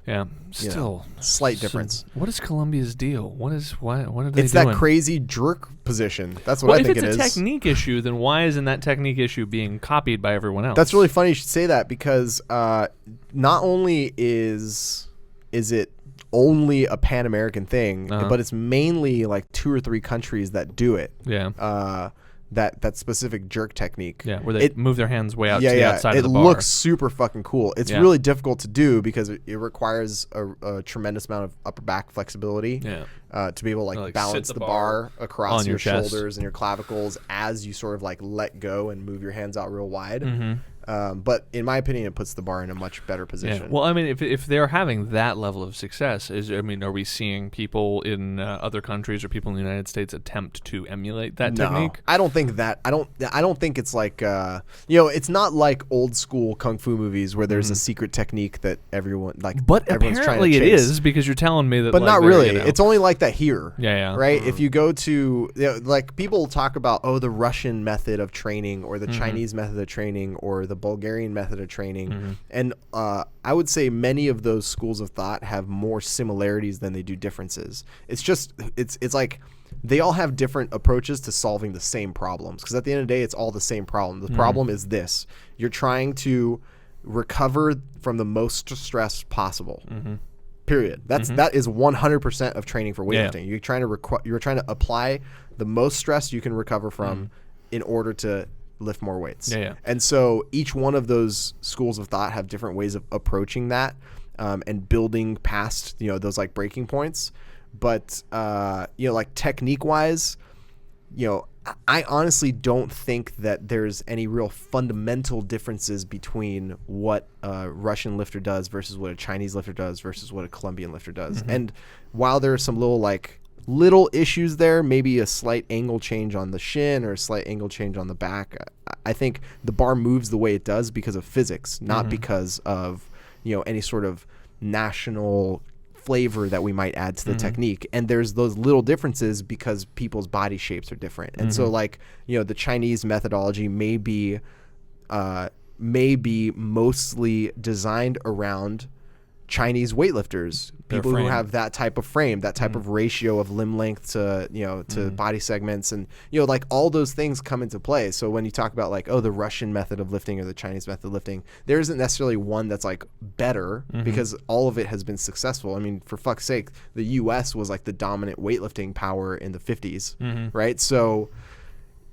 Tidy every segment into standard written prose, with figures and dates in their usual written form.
Yeah, still slight difference. What is Colombia's deal? What are they doing? It's that crazy jerk position. That's what I think it is. If it's a technique issue, then why isn't that technique issue being copied by everyone else? That's really funny you should say that, because not only is it only a Pan-American thing, but it's mainly like 2 or 3 countries that do it. Yeah. That specific jerk technique. Yeah, where they move their hands way out to the outside of the bar. It looks super fucking cool. It's really difficult to do because it requires a tremendous amount of upper back flexibility to be able to like balance the bar across your shoulders and your clavicles as you sort of like let go and move your hands out real wide. But in my opinion, it puts the bar in a much better position. Yeah. Well, I mean, if they're having that level of success, are we seeing people in other countries or people in the United States attempt to emulate that technique? I don't think that. I don't think it's like it's not like old school kung fu movies where there's a secret technique that everyone like. But everyone's apparently trying to it chase. is, because you're telling me that. But not really. It's only like that here. Yeah. Right. If you go to like people talk about the Russian method of training or the Chinese method of training or the Bulgarian method of training, and I would say many of those schools of thought have more similarities than they do differences. It's just it's like they all have different approaches to solving the same problems, because at the end of the day it's all the same problem. The problem is this: you're trying to recover from the most stress possible. Period. That is 100% of training for weightlifting. Yeah. You're trying to apply the most stress you can recover from in order to lift more weights. Yeah. And so each one of those schools of thought have different ways of approaching that and building past those like breaking points. But like technique wise, I honestly don't think that there's any real fundamental differences between what a Russian lifter does versus what a Chinese lifter does versus what a Colombian lifter does. And while there are some little issues there, maybe a slight angle change on the shin or a slight angle change on the back, I think the bar moves the way it does because of physics, not because of any sort of national flavor that we might add to the technique. And there's those little differences because people's body shapes are different. And so the Chinese methodology may be mostly designed around Chinese weightlifters, people who have that type of frame, that type of ratio of limb length to to body segments, and like all those things come into play. So when you talk about like the Russian method of lifting or the Chinese method of lifting, there isn't necessarily one that's like better because all of it has been successful. I mean, for fuck's sake, the U.S. was like the dominant weightlifting power in the 50s, right? So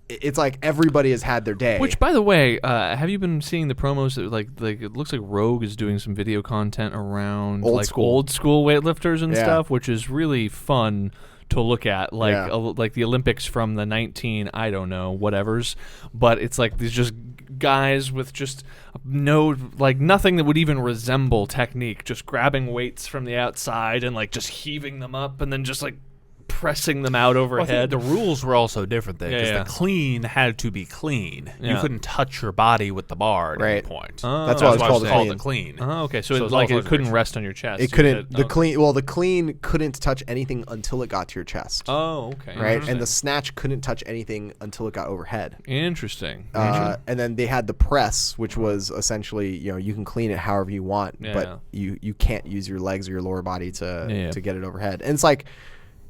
it's like everybody has had their day. Which, by the way, have you been seeing the promos that like it looks like Rogue is doing some video content around old school weightlifters and stuff, which is really fun to look at, like the Olympics from the 19 I don't know whatevers, but it's like these just guys with just nothing that would even resemble technique, just grabbing weights from the outside and like just heaving them up and then just like pressing them out overhead. The rules were also different then, because the clean had to be clean. You couldn't touch your body with the bar at any point. That's why it's called the clean. Oh, okay. So it couldn't rest on your chest. It couldn't. The clean couldn't touch anything until it got to your chest. Oh, okay. Right, and the snatch couldn't touch anything until it got overhead. Interesting. And then they had the press, which was essentially you can clean it however you want, but you can't use your legs or your lower body to get it overhead. And it's like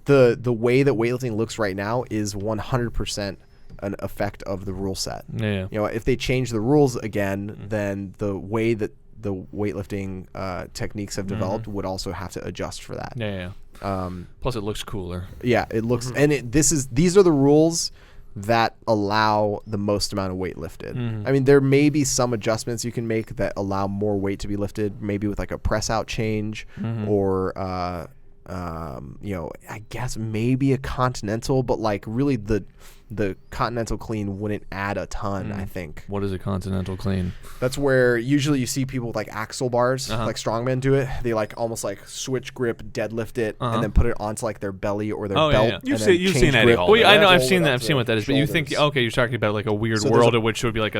the way that weightlifting looks right now is 100% an effect of the rule set. Yeah. If they change the rules again, then the way that the weightlifting techniques have developed would also have to adjust for that. Yeah. Plus, it looks cooler. Yeah, it looks, and these are the rules that allow the most amount of weight lifted. I mean, there may be some adjustments you can make that allow more weight to be lifted, maybe with like a press out change or I guess maybe a continental, but like really the continental clean wouldn't add a ton, I think. What is a continental clean? That's where usually you see people with like axle bars, like strongmen do it. They like almost like switch grip, deadlift it, and then put it onto like their belly or their belt. Yeah. You've seen Eddie Hall. Well, I know, I've seen that. I've seen what that is. But you think, okay, you're talking about like a weird world in which it would be like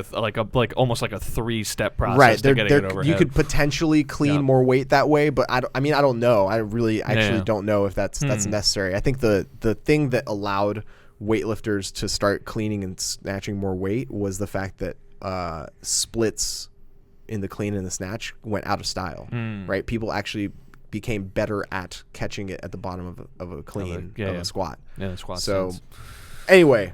almost like a 3-step process to getting it overhead. You could potentially clean more weight that way, but I don't know. I really actually don't know if that's necessary. I think the thing that allowed weightlifters to start cleaning and snatching more weight was the fact that splits in the clean and the snatch went out of style, right? People actually became better at catching it at the bottom of a clean of a squat. Yeah, the squat. So sense. anyway,